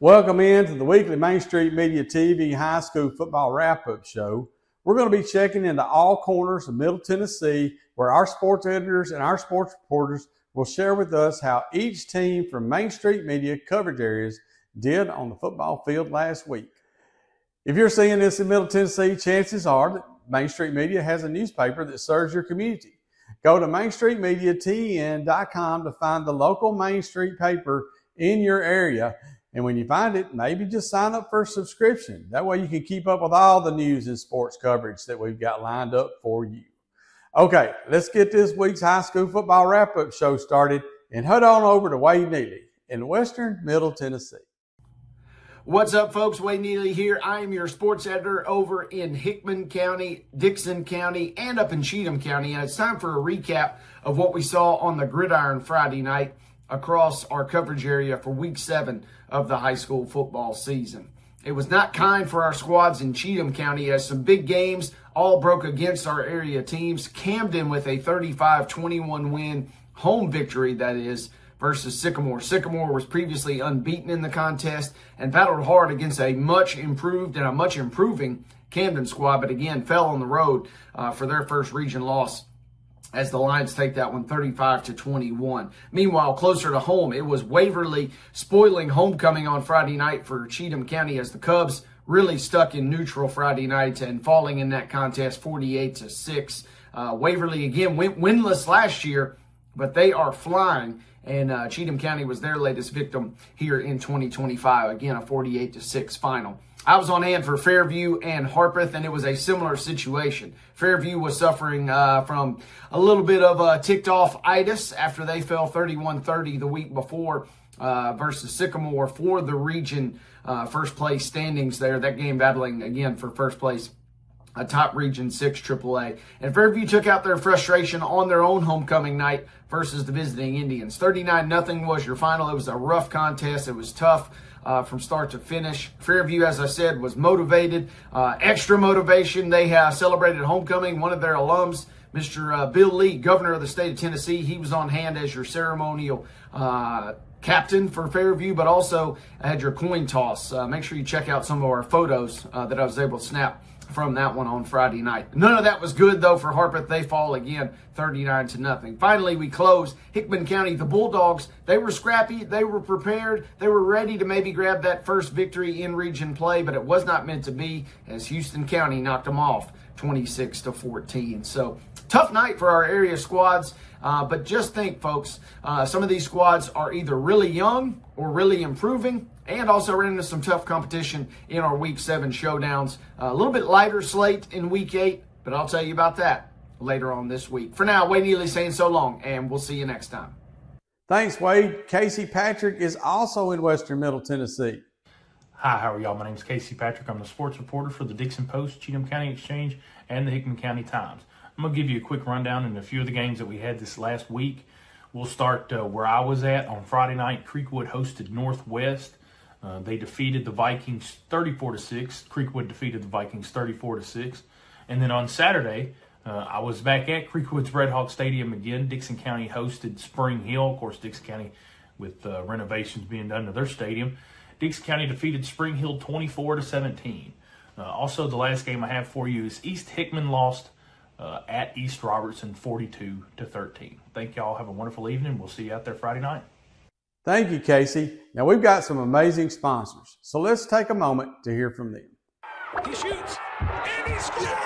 Welcome into the weekly Main Street Media TV high school football wrap-up show. We're going to be checking into all corners of Middle Tennessee, where our sports editors and our sports reporters will share with us how each team from Main Street Media coverage areas did on the football field last week. If you're seeing this in Middle Tennessee, chances are that Main Street Media has a newspaper that serves your community. Go to mainstreetmediatn.com to find the local Main Street paper in your area. And when you find it, maybe just sign up for a subscription. That way you can keep up with all the news and sports coverage that we've got lined up for you. Okay, let's get this week's high school football wrap-up show started and head on over to Wade Neely in Western Middle Tennessee. What's up, folks? Wade Neely here. I am your sports editor over in Hickman County, Dickson County, and up in Cheatham County. And it's time for a recap of what we saw on the gridiron Friday night across our coverage area for week 7 of the high school football season. It was not kind for our squads in Cheatham County as some big games all broke against our area teams. Camden with a 35-21 win, home victory that is, versus Sycamore. Sycamore was previously unbeaten in the contest and battled hard against a much improved and a much improving Camden squad, but again fell on the road for their first region loss as the Lions take that one 35-21. Meanwhile, closer to home, it was Waverly spoiling homecoming on Friday night for Cheatham County as the Cubs really stuck in neutral Friday night and falling in that contest 48-6. Waverly again went winless last year, but they are flying. And Cheatham County was their latest victim here in 2025. Again, a 48-6 final. I was on hand for Fairview and Harpeth, and it was a similar situation. Fairview was suffering from a little bit of ticked-off itis after they fell 31-30 the week before versus Sycamore for the region first place standings there. That game battling, again, for first place. A top Region 6 AAA. And Fairview took out their frustration on their own homecoming night versus the visiting Indians. 39-0 was your final. It was a rough contest. It was tough from start to finish. Fairview, as I said, was motivated. Extra motivation. They celebrated homecoming. One of their alums, Mr. Bill Lee, governor of the state of Tennessee, he was on hand as your ceremonial captain for Fairview, but also had your coin toss. Make sure you check out some of our photos that I was able to snap from that one on Friday night. None of that was good, though, for Harpeth. They fall again 39-0. Finally, we close Hickman County. The Bulldogs, they were scrappy. They were prepared. They were ready to maybe grab that first victory in region play, but it was not meant to be as Houston County knocked them off 26-14. So tough night for our area squads. But just think, folks, some of these squads are either really young or really improving, and also ran into some tough competition in our Week 7 showdowns. A little bit lighter slate in Week 8, but I'll tell you about that later on this week. For now, Wade Neely saying so long, and we'll see you next time. Thanks, Wade. Casey Patrick is also in Western Middle Tennessee. Hi, how are y'all? My name is Casey Patrick. I'm the sports reporter for the Dickson Post, Cheatham County Exchange, and the Hickman County Times. I'm going to give you a quick rundown in a few of the games that we had this last week. We'll start where I was at. On Friday night, Creekwood hosted Northwest. They defeated the Vikings 34-6. Creekwood defeated the Vikings 34-6. And then on Saturday, I was back at Creekwood's Red Hawk Stadium again. Dickson County hosted Spring Hill. Of course, Dickson County with renovations being done to their stadium. Dickson County defeated Spring Hill 24-17. Also, the last game I have for you is East Hickman lost at East Robertson 42-13. Thank y'all. Have a wonderful evening. We'll see you out there Friday night. Thank you, Casey. Now, we've got some amazing sponsors, so let's take a moment to hear from them. He shoots, and he scores!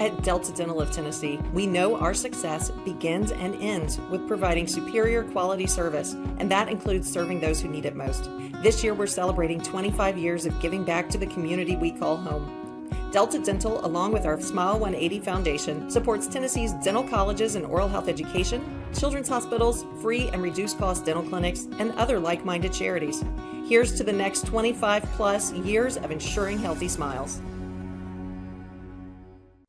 At Delta Dental of Tennessee, we know our success begins and ends with providing superior quality service, and that includes serving those who need it most. This year, we're celebrating 25 years of giving back to the community we call home. Delta Dental, along with our Smile 180 Foundation, supports Tennessee's dental colleges and oral health education, children's hospitals, free and reduced cost dental clinics, and other like-minded charities. Here's to the next 25 plus years of ensuring healthy smiles.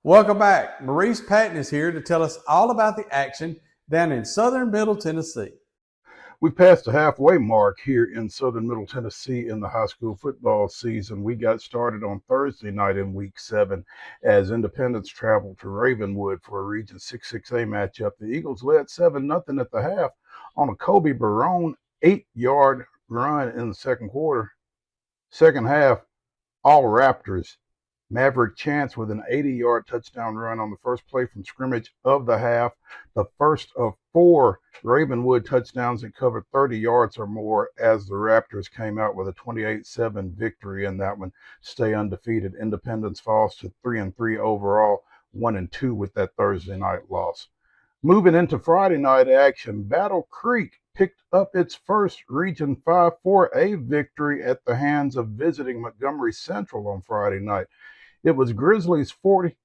Welcome back. Maurice Patton is here to tell us all about the action down in southern Middle Tennessee. We passed the halfway mark here in southern Middle Tennessee in the high school football season. We got started on Thursday night in week 7 as Independence traveled to Ravenwood for a Region 6-6A matchup. The Eagles led 7-0 at the half on a Kobe Barone 8-yard run in the second quarter. Second half, all Raptors. Maverick Chance with an 80-yard touchdown run on the first play from scrimmage of the half, the first of 4 Ravenwood touchdowns that covered 30 yards or more as the Raptors came out with a 28-7 victory in that one. Stay undefeated. Independence falls to 3-3 overall, 1-2 with that Thursday night loss. Moving into Friday night action, Battle Creek picked up its first Region 5-4A victory at the hands of visiting Montgomery Central on Friday night. It was Grizzlies 40,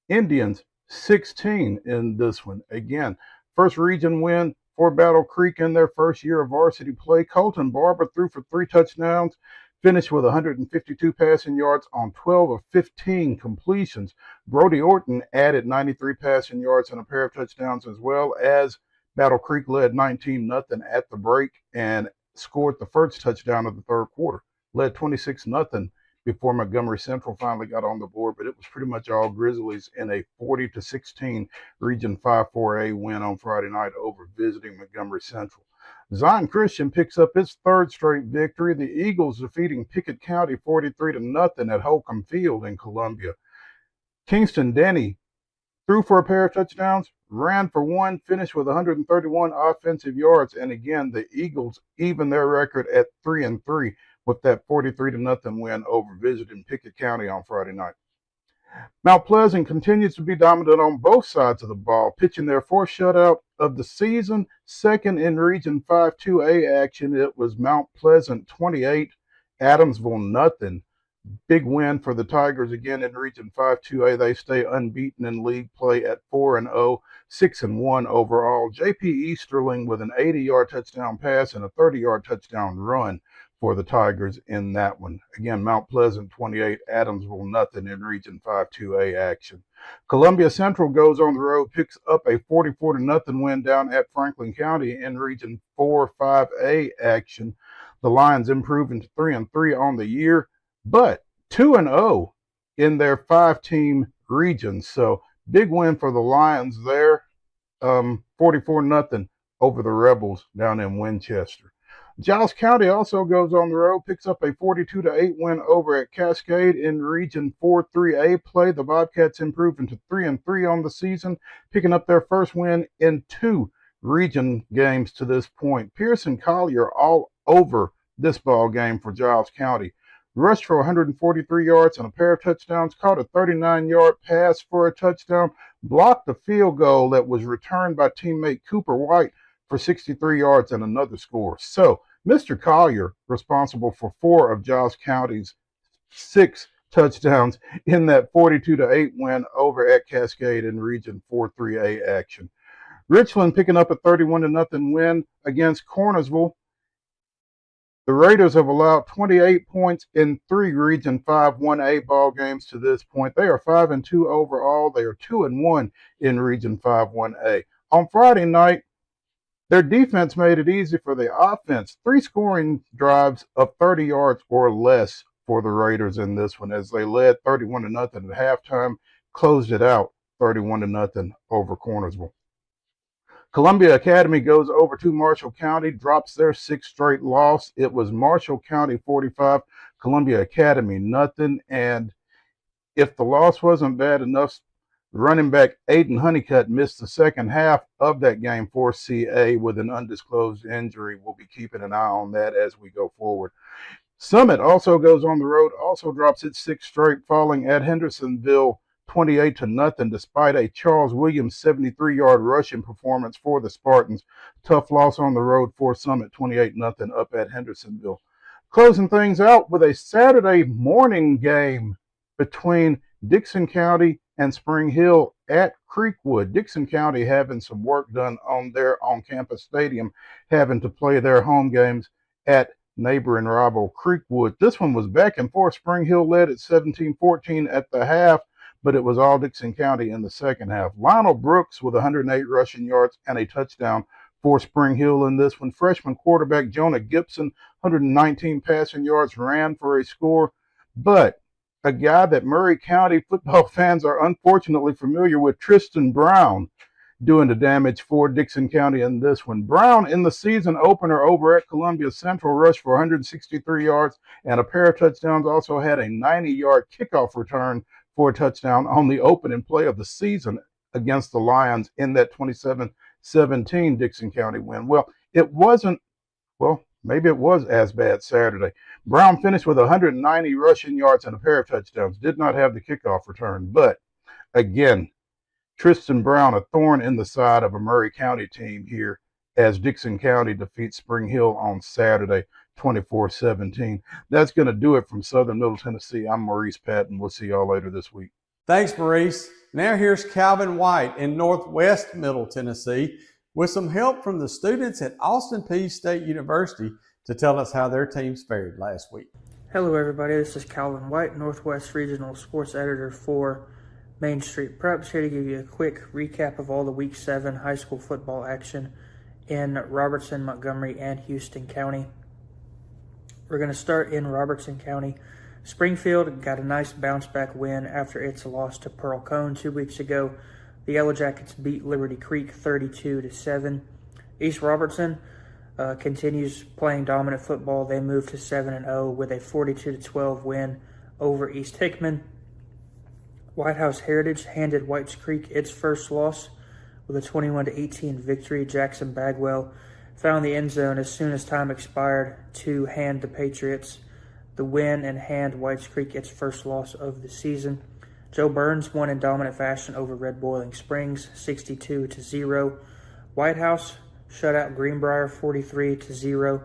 Indians 16 in this one. Again, first region win for Battle Creek in their first year of varsity play. Colton Barber threw for 3 touchdowns, finished with 152 passing yards on 12 of 15 completions. Brody Orton added 93 passing yards and a pair of touchdowns, as well as Battle Creek led 19-0 at the break and scored the first touchdown of the third quarter. Led 26-0 before Montgomery Central finally got on the board, but it was pretty much all Grizzlies in a 40-16 Region 5-4A win on Friday night over visiting Montgomery Central. Zion Christian picks up its third straight victory. The Eagles defeating Pickett County 43-0 at Holcomb Field in Columbia. Kingston Denny threw for a pair of touchdowns, ran for 1, finished with 131 offensive yards, and again, the Eagles even their record at 3-3 with that 43-0 win over visiting Pickett County on Friday night. Mount Pleasant continues to be dominant on both sides of the ball, pitching their 4th shutout of the season. Second in Region 5-2A action, it was Mount Pleasant 28, Adamsville 0. Big win for the Tigers again in Region 5-2A. They stay unbeaten in league play at 4-0, 6-1 overall. J.P. Easterling with an 80-yard touchdown pass and a 30-yard touchdown run for the Tigers in that one. Again, Mount Pleasant 28, Adamsville 0 in Region 5-2A action. Columbia Central goes on the road, picks up a 44-0 win down at Franklin County in Region 4-5A action. The Lions improving to 3-3 on the year, but 2-0 in their 5-team region. So big win for the Lions there, 44-0 over the Rebels down in Winchester. Giles County also goes on the road, picks up a 42-8 win over at Cascade in Region 4-3A play. The Bobcats improving to 3-3 on the season, picking up their first win in 2 region games to this point. Pierce and Collier all over this ball game for Giles County. Rushed for 143 yards and a pair of touchdowns, caught a 39-yard pass for a touchdown, blocked a field goal that was returned by teammate Cooper White for 63 yards and another score. So Mr. Collier responsible for 4 of Giles County's 6 touchdowns in that 42-8 win over at Cascade in Region 4-3A action. Richland picking up a 31-0 win against Cornersville. The Raiders have allowed 28 points in 3 Region 5-1A ball games to this point. They are 5-2 overall. They are 2-1 in Region 5-1A. On Friday night, their defense made it easy for the offense. 3 scoring drives of 30 yards or less for the Raiders in this one, as they led 31-0 at halftime, closed it out 31-0 over Cornersville. Columbia Academy goes over to Marshall County, drops their 6th straight loss. It was Marshall County 45, Columbia Academy 0. And if the loss wasn't bad enough, running back Aiden Honeycutt missed the second half of that game for CA with an undisclosed injury. We'll be keeping an eye on that as we go forward. Summit also goes on the road, also drops its 6th straight, falling at Hendersonville 28-0, despite a Charles Williams 73-yard rushing performance for the Spartans. Tough loss on the road for Summit, 28-0 up at Hendersonville. Closing things out with a Saturday morning game between Dixon County and Spring Hill at Creekwood. Dixon County having some work done on their on-campus stadium, having to play their home games at neighboring rival Creekwood. This one was back and forth. Spring Hill led at 17-14 at the half, but it was all Dixon County in the second half. Lionel Brooks with 108 rushing yards and a touchdown for Spring Hill in this one. Freshman quarterback Jonah Gibson, 119 passing yards, ran for a score. But a guy that Murray County football fans are unfortunately familiar with, Tristan Brown, doing the damage for Dixon County in this one. Brown, in the season opener over at Columbia Central, rushed for 163 yards and a pair of touchdowns. Also had a 90-yard kickoff return for a touchdown on the opening play of the season against the Lions in that 27-17 Dixon County win. Well, it wasn't, maybe it was as bad Saturday. Brown finished with 190 rushing yards and a pair of touchdowns. Did not have the kickoff return. But, again, Tristan Brown, a thorn in the side of a Murray County team here as Dixon County defeats Spring Hill on Saturday, 24-17. That's going to do it from Southern Middle Tennessee. I'm Maurice Patton. We'll see y'all later this week. Thanks, Maurice. Now here's Calvin White in Northwest Middle Tennessee with some help from the students at Austin Peay State University to tell us how their teams fared last week. Hello everybody, this is Calvin White, Northwest Regional Sports Editor for Main Street Preps, here to give you a quick recap of all the Week 7 high school football action in Robertson, Montgomery, and Houston County. We're going to start in Robertson County. Springfield got a nice bounce-back win after its loss to Pearl Cone 2 weeks ago. The Yellow Jackets beat Liberty Creek 32-7. East Robertson continues playing dominant football. They moved to 7-0 with a 42-12 win over East Hickman. White House Heritage handed Whites Creek its first loss with a 21-18 victory. Jackson Bagwell found the end zone as soon as time expired to hand the Patriots the win and hand Whites Creek its first loss of the season. Joe Burns won in dominant fashion over Red Boiling Springs, 62-0. White House shut out Greenbrier, 43-0.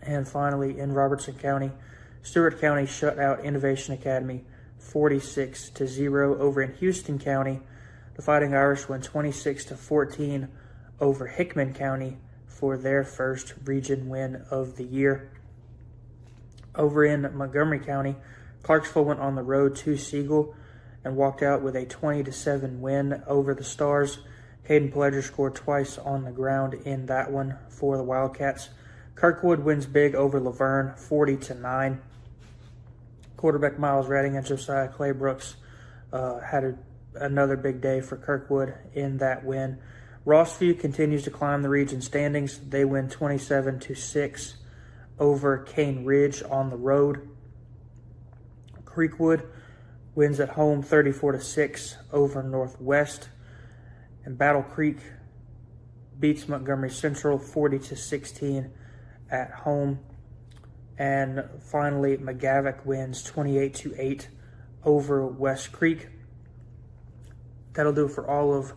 And finally, in Robertson County, Stewart County shut out Innovation Academy, 46-0. Over in Houston County, the Fighting Irish won 26-14 over Hickman County for their first region win of the year. Over in Montgomery County, Clarksville went on the road to Siegel and walked out with a 20-7 win over the Stars. Caden Pledger scored twice on the ground in that one for the Wildcats. Kirkwood wins big over Laverne, 40-9. Quarterback Miles Redding and Josiah Claybrooks had another big day for Kirkwood in that win. Rossview continues to climb the region standings. They win 27-6 over Cane Ridge on the road. Creekwood wins at home 34-6 over Northwest. And Battle Creek beats Montgomery Central 40-16 at home. And finally, McGavock wins 28-8 over West Creek. That'll do it for all of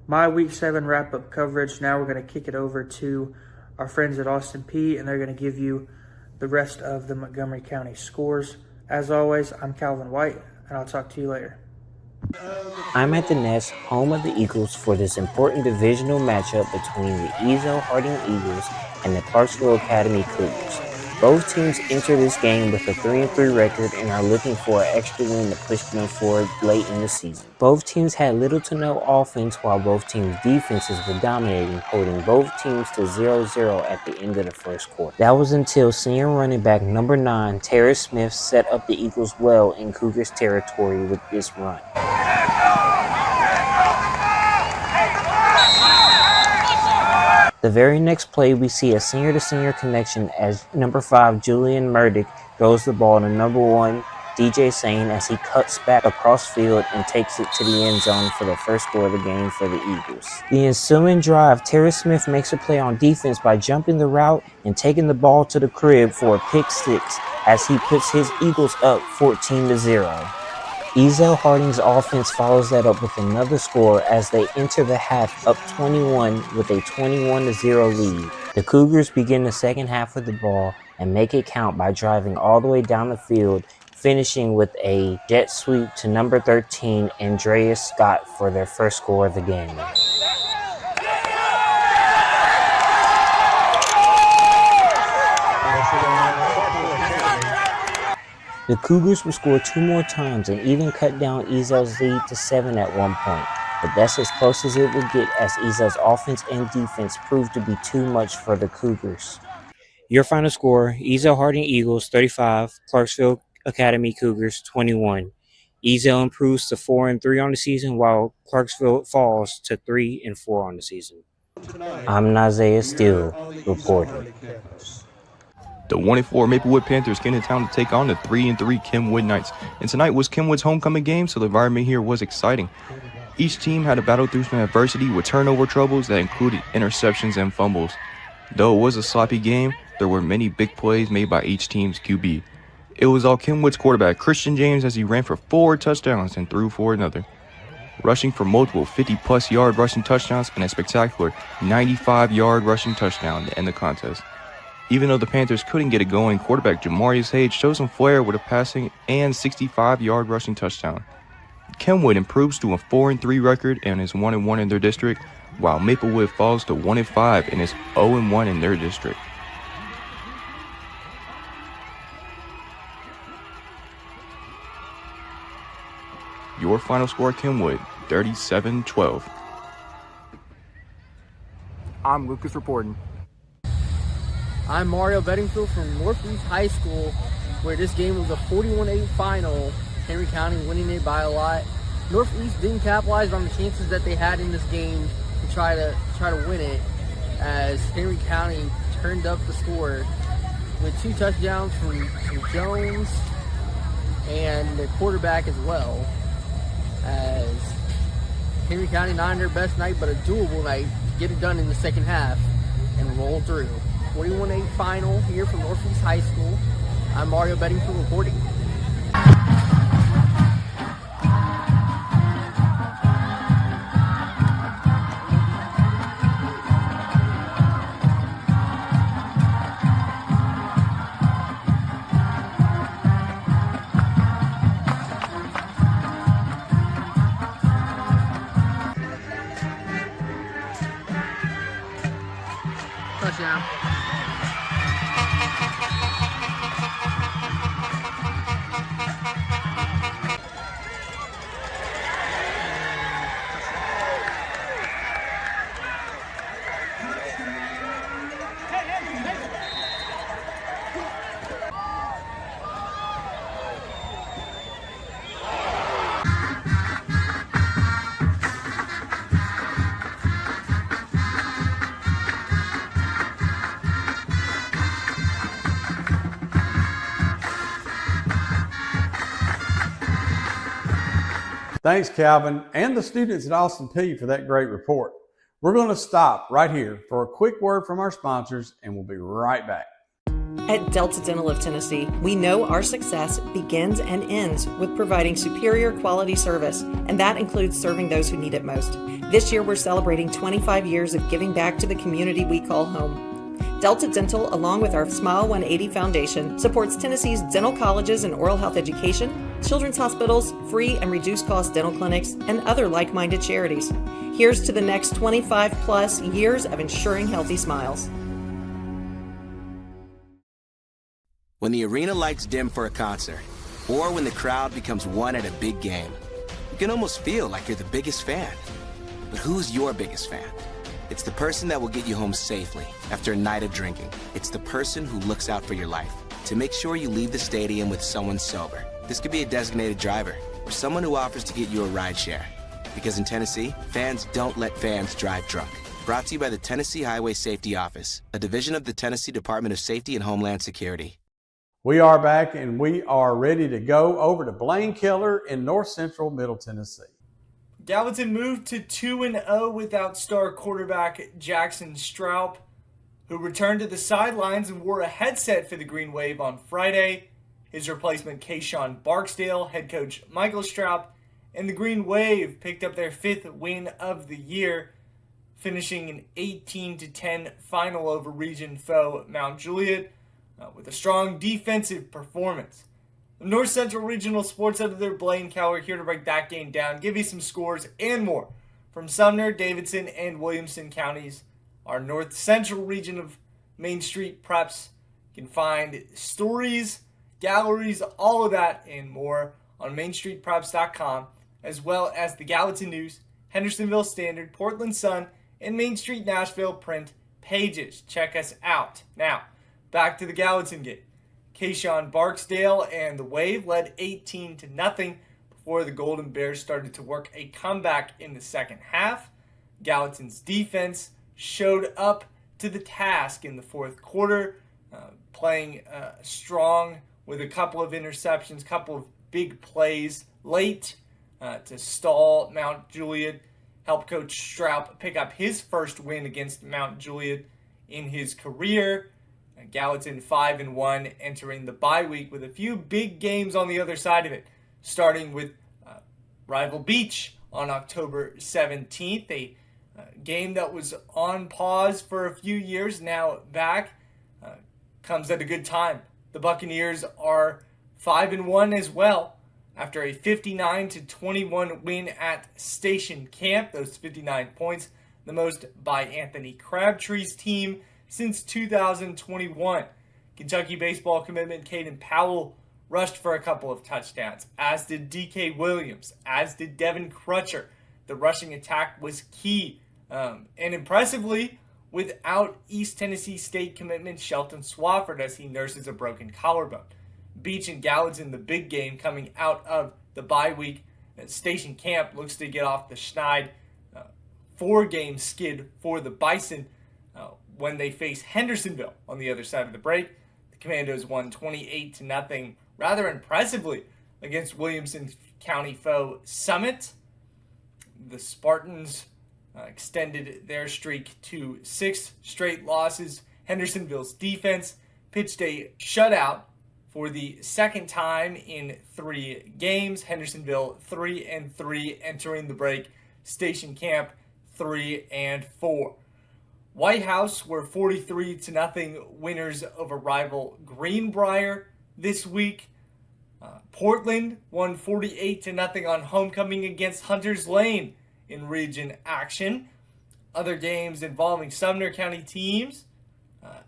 my Week 7 wrap-up coverage. Now we're going to kick it over to our friends at Austin Peay, and they're going to give you the rest of the Montgomery County scores. As always, I'm Calvin White, and I'll talk to you later. I'm at the Nest, home of the Eagles, for this important divisional matchup between the Ezo Harding Eagles and the Clarksville Academy Cougars. Both teams enter this game with a 3-3 record and are looking for an extra win to push them forward late in the season. Both teams had little to no offense, while both teams' defenses were dominating, holding both teams to 0-0 at the end of the first quarter. That was until senior running back number 9, Terry Smith, set up the Eagles well in Cougars territory with this run. The very next play, we see a senior-to-senior connection as number 5, Julian Murdick, throws the ball to number 1, DJ Sane, as he cuts back across field and takes it to the end zone for the first score of the game for the Eagles. The ensuing drive, Terry Smith makes a play on defense by jumping the route and taking the ball to the crib for a pick 6 as he puts his Eagles up 14-0. Ezo Harding's offense follows that up with another score as they enter the half up 21 with a 21-0 lead. The Cougars begin the second half with the ball and make it count by driving all the way down the field finishing with a jet sweep to number 13, Andreas Scott, for their first score of the game. The Cougars would score 2 more times and even cut down Ezel's lead to 7 at one point, but that's as close as it would get as Ezel's offense and defense proved to be too much for the Cougars. Your final score: Ezel Harding Eagles 35, Clarksville Academy Cougars 21. Ezel improves to 4-3 on the season, while Clarksville falls to 3-4 on the season. I'm Nazaiah Steele reporting. The 1-4 Maplewood Panthers came to town to take on the 3-3 Kenwood Knights, and tonight was Kenwood's homecoming game, so the environment here was exciting. Each team had to battle through some adversity with turnover troubles that included interceptions and fumbles. Though it was a sloppy game, there were many big plays made by each team's QB. It was all Kenwood's quarterback, Christian James, as he ran for 4 touchdowns and threw for another, rushing for multiple 50-plus yard rushing touchdowns and a spectacular 95-yard rushing touchdown to end the contest. Even though the Panthers couldn't get it going, quarterback Jamarius Hayes showed some flair with a passing and 65-yard rushing touchdown. Kenwood improves to a 4-3 record and is 1-1 in their district, while Maplewood falls to 1-5 and is 0-1 in their district. Your final score, Kenwood, 37-12. I'm Lucas reporting. I'm Mario Bedingfield from Northeast High School, where this game was a 41-8 final. Henry County winning it by a lot. Northeast didn't capitalize on the chances that they had in this game to try to win it, as Henry County turned up the score with 2 touchdowns from Jones and the quarterback as well. As Henry County not in their best night, but a doable night to get it done in the second half and roll through. 41-8 final here from Northeast High School. I'm Mario Bedingfield reporting. Touchdown. Thanks, Calvin, and the students at Austin Peay for that great report. We're going to stop right here for a quick word from our sponsors, and we'll be right back. At Delta Dental of Tennessee, we know our success begins and ends with providing superior quality service, and that includes serving those who need it most. This year, we're celebrating 25 years of giving back to the community we call home. Delta Dental, along with our Smile 180 Foundation, supports Tennessee's dental colleges and oral health education, children's hospitals, free and reduced cost dental clinics, and other like-minded charities. Here's to the next 25 plus years of ensuring healthy smiles. When the arena lights dim for a concert, or when the crowd becomes one at a big game, you can almost feel like you're the biggest fan. But who's your biggest fan? It's the person that will get you home safely after a night of drinking. It's the person who looks out for your life to make sure you leave the stadium with someone sober. This could be a designated driver or someone who offers to get you a ride share. Because in Tennessee, fans don't let fans drive drunk. Brought to you by the Tennessee Highway Safety Office, a division of the Tennessee Department of Safety and Homeland Security. We are back, and we are ready to go over to Blaine, Kellar in North Central Middle Tennessee. Gallatin moved to 2-0 without star quarterback Jackson Straub, who returned to the sidelines and wore a headset for the Green Wave on Friday. His replacement, Kayshawn Barksdale, head coach Michael Straub, and the Green Wave picked up their 5th win of the year, finishing an 18-10 final over region foe Mount Juliet with a strong defensive performance. North Central Regional Sports Editor Blaine Kellar here to break that game down, give you some scores and more from Sumner, Davidson, and Williamson counties. Our North Central region of Main Street Preps. You can find stories, galleries, all of that and more on MainStreetPreps.com, as well as the Gallatin News, Hendersonville Standard, Portland Sun, and Main Street Nashville print pages. Check us out. Now, back to the Gallatin game. Kayshawn Barksdale and the Wave led 18-0 before the Golden Bears started to work a comeback in the second half. Gallatin's defense showed up to the task in the fourth quarter, playing strong with a couple of interceptions, couple of big plays late to stall Mount Juliet, help Coach Stroup pick up his first win against Mount Juliet in his career. Gallatin 5-1 entering the bye week with a few big games on the other side of it, starting with rival Beach on October 17th, a game that was on pause for a few years, now back, comes at a good time. The Buccaneers are 5-1 as well after a 59-21 win at Station Camp. Those 59 points, the most by Anthony Crabtree's team since 2021. Kentucky baseball commitment Caden Powell rushed for a couple of touchdowns, as did DK Williams, as did Devin Crutcher. The rushing attack was key. And impressively, without East Tennessee State commitment Shelton Swafford as he nurses a broken collarbone. Beach and Gallatin, the big game coming out of the bye week. Station Camp looks to get off the schneid. 4-game skid for the Bison when they face Hendersonville on the other side of the break. The Commandos won 28-0 rather impressively against Williamson County foe Summit. The Spartans extended their streak to 6 straight losses. Hendersonville's defense pitched a shutout for the second time in 3 games. Hendersonville 3-3 entering the break. Station Camp 3-4. White House were 43-0 winners over rival Greenbrier this week. Portland won 48-0 on homecoming against Hunters Lane in region action. Other games involving Sumner County teams.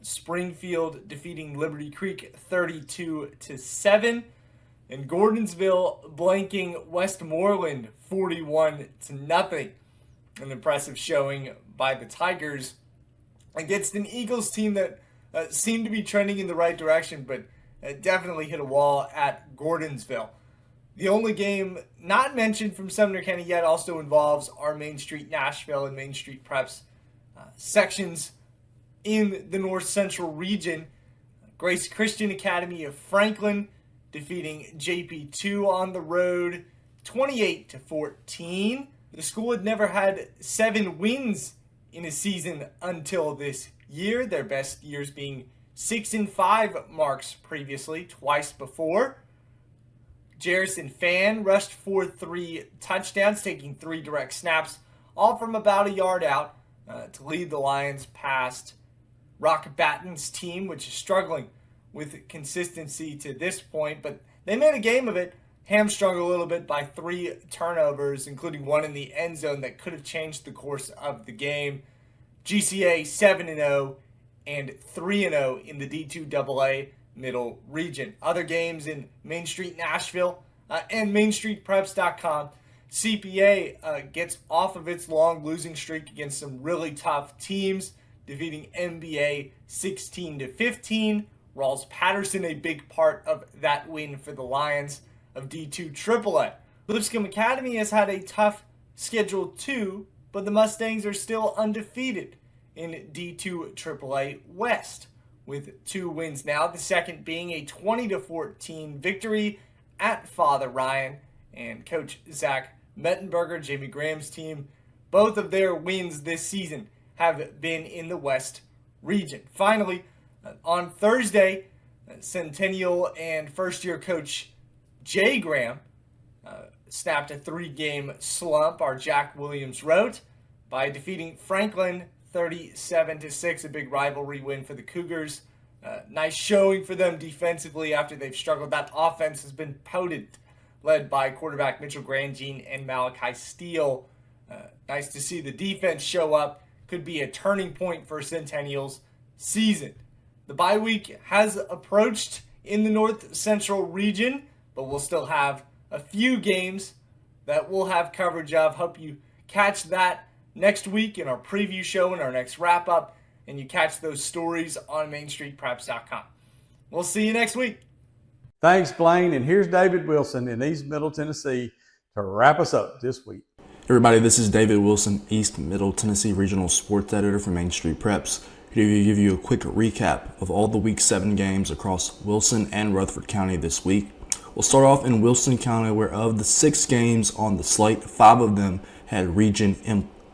Springfield defeating Liberty Creek 32-7. And Gordonsville blanking Westmoreland 41-0. An impressive showing by the Tigers against an Eagles team that seemed to be trending in the right direction, but definitely hit a wall at Gordonsville. The only game not mentioned from Sumner County yet also involves our Main Street Nashville and Main Street Preps sections in the North Central region. Grace Christian Academy of Franklin defeating JP2 on the road 28-14. The school had never had 7 wins in a season until this year, their best years being 6-5 marks previously, twice before. Jerrison Fan rushed for 3 touchdowns, taking 3 direct snaps, all from about a yard out, to lead the Lions past Rock Batten's team, which is struggling with consistency to this point, but they made a game of it, hamstrung a little bit by 3 turnovers, including one in the end zone that could have changed the course of the game. GCA 7-0 and 3-0 in the D2AA Middle Region. Other games in Main Street Nashville and MainStreetPreps.com. CPA gets off of its long losing streak against some really tough teams, defeating MBA 16-15. Rawls Patterson, a big part of that win for the Lions of D2 AAA. Lipscomb Academy has had a tough schedule too, but the Mustangs are still undefeated in D2 AAA West with 2 wins now, the second being a 20-14 victory at Father Ryan and Coach Zach Mettenberger, Jamie Graham's team. Both of their wins this season have been in the West region. Finally, on Thursday, Centennial and first-year coach Jay Graham snapped a 3-game slump, our Jack Williams wrote, by defeating Franklin 37-6, a big rivalry win for the Cougars. Nice showing for them defensively after they've struggled. That offense has been potent, led by quarterback Mitchell Grandjean and Malachi Steele. Nice to see the defense show up. Could be a turning point for Centennial's season. The bye week has approached in the North Central region, but we'll still have a few games that we'll have coverage of. Hope you catch that next week in our preview show and our next wrap-up, and you catch those stories on MainStreetPreps.com. We'll see you next week. Thanks, Blaine. And here's David Wilson in East Middle Tennessee to wrap us up this week. Everybody, this is David Wilson, East Middle Tennessee Regional Sports Editor for Main Street Preps. Here to give you a quick recap of all the Week 7 games across Wilson and Rutherford County this week. We'll start off in Wilson County, where of the 6 games on the slate, 5 of them had region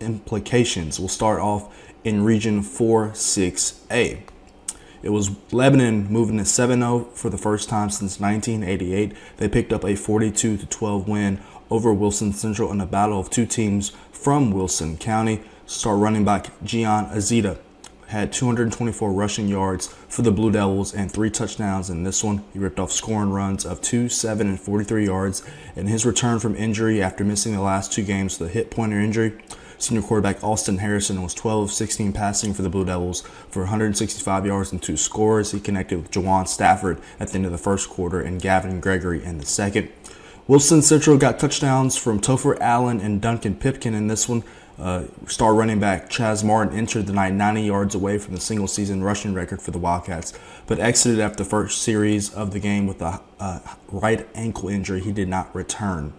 implications. We'll start off in Region 4-6A. It was Lebanon moving to 7-0 for the first time since 1988. They picked up a 42-12 win over Wilson Central in a battle of 2 teams from Wilson County. Star running back Gian Azita had 224 rushing yards for the Blue Devils and 3 touchdowns in this one. He ripped off scoring runs of 2, 7, and 43 yards. In his return from injury after missing the last 2 games with a hip pointer injury, senior quarterback Austin Harrison was 12 of 16 passing for the Blue Devils for 165 yards and 2 scores. He connected with Jawan Stafford at the end of the first quarter and Gavin Gregory in the second. Wilson Central got touchdowns from Topher Allen and Duncan Pipkin in this one. Star running back Chaz Martin entered the night 90 yards away from the single-season rushing record for the Wildcats, but exited after the first series of the game with a right ankle injury. He did not return.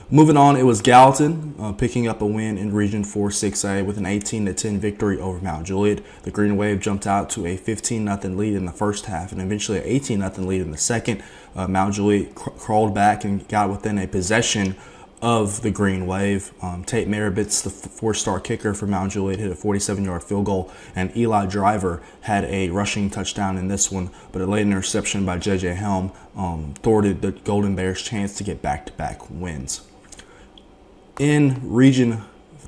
Moving on, it was Gallatin picking up a win in Region 4-6A with an 18-10 victory over Mount Juliet. The Green Wave jumped out to a 15-0 lead in the first half and eventually an 18-0 lead in the second. Mount Juliet crawled back and got within a possession of the Green Wave. Tate Marabitz, the 4-star kicker for Mount Juliet, hit a 47-yard field goal, and Eli Driver had a rushing touchdown in this one, but a late interception by J.J. Helm thwarted the Golden Bears' chance to get back-to-back wins. In Region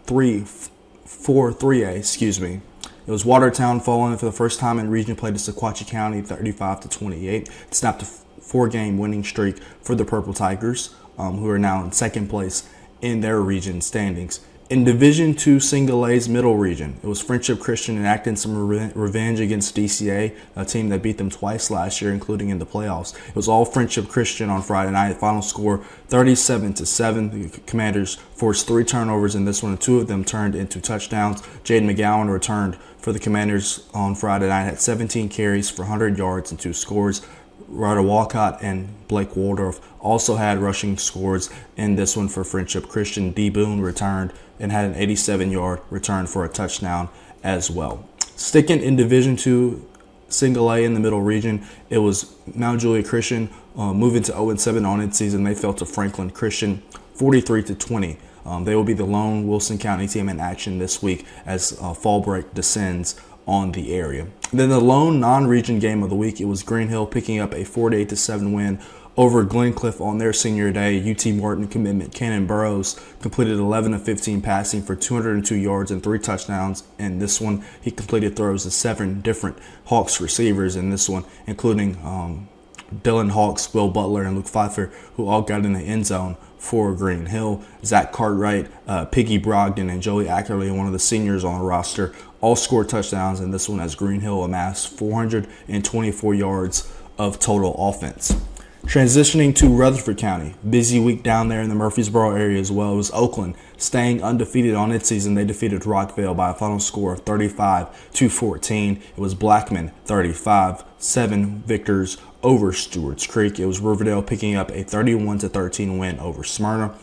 4-3A, it was Watertown falling for the first time in region play to Sequatchie County 35-28. It snapped a 4-game winning streak for the Purple Tigers, who are now in second place in their region standings. In Division II Single A's middle region, it was Friendship Christian enacting some revenge against DCA, a team that beat them twice last year, including in the playoffs. It was all Friendship Christian on Friday night. Final score 37-7. The Commanders forced 3 turnovers in this one, and 2 of them turned into touchdowns. Jaden McGowan returned for the Commanders on Friday night, had 17 carries for 100 yards and 2 scores. Ryder Walcott and Blake Waldorf also had rushing scores in this one for Friendship Christian. D. Boone returned and had an 87-yard return for a touchdown as well. Sticking in Division II Single A in the middle region, it was Mount Juliet Christian moving to 0-7 on its season. They fell to Franklin Christian 43-20. They will be the lone Wilson County team in action this week as fall break descends on the area. Then the lone non-region game of the week, it was Green Hill picking up a 48-7 win over Glencliff on their senior day. UT Martin commitment Cannon Burrows completed 11 of 15 passing for 202 yards and 3 touchdowns. In this one, he completed throws to 7 different Hawks receivers in this one, including Dylan Hawks, Will Butler, and Luke Pfeiffer, who all got in the end zone for Green Hill. Zach Cartwright, Piggy Brogdon, and Joey Ackerley, one of the seniors on the roster, all scored touchdowns in this one as Green Hill amassed 424 yards of total offense. Transitioning to Rutherford County, busy week down there in the Murfreesboro area as well. It was Oakland staying undefeated on its season. They defeated Rockville by a final score of 35-14. It was Blackman 35, 7 victors over Stewart's Creek. It was Riverdale picking up a 31-13 win over Smyrna.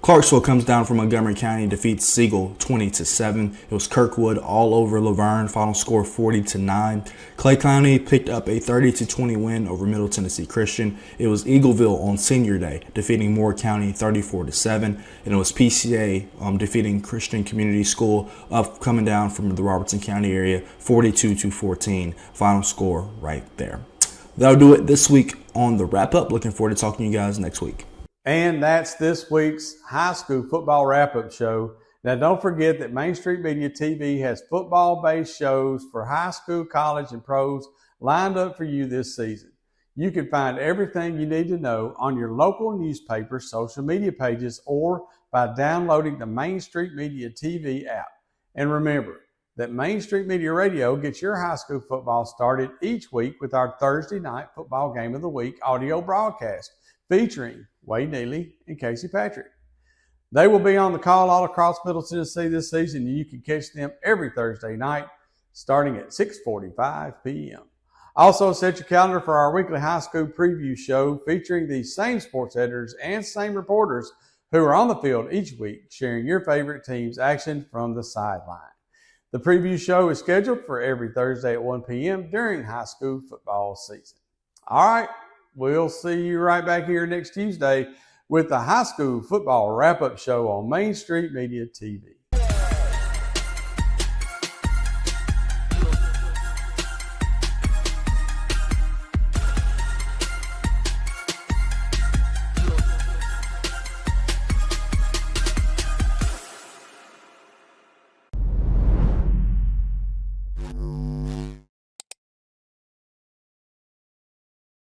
Clarksville comes down from Montgomery County, defeats Siegel 20-7. It was Kirkwood all over Laverne, final score 40-9. Clay County picked up a 30-20 win over Middle Tennessee Christian. It was Eagleville on Senior Day, defeating Moore County 34-7. And it was PCA defeating Christian Community School coming down from the Robertson County area 42-14. Final score right there. That'll do it this week on the wrap-up. Looking forward to talking to you guys next week. And that's this week's high school football wrap-up show. Now, don't forget that Main Street Media TV has football-based shows for high school, college, and pros lined up for you this season. You can find everything you need to know on your local newspaper, social media pages, or by downloading the Main Street Media TV app. And remember that Main Street Media Radio gets your high school football started each week with our Thursday night football game of the week audio broadcast featuring Wade Neely and Casey Patrick. They will be on the call all across Middle Tennessee this season, and you can catch them every Thursday night starting at 6:45 p.m. Also, set your calendar for our weekly high school preview show featuring the same sports editors and same reporters who are on the field each week sharing your favorite team's action from the sideline. The preview show is scheduled for every Thursday at 1 p.m. during high school football season. All right, we'll see you right back here next Tuesday with the high school football wrap-up show on Main Street Media TV.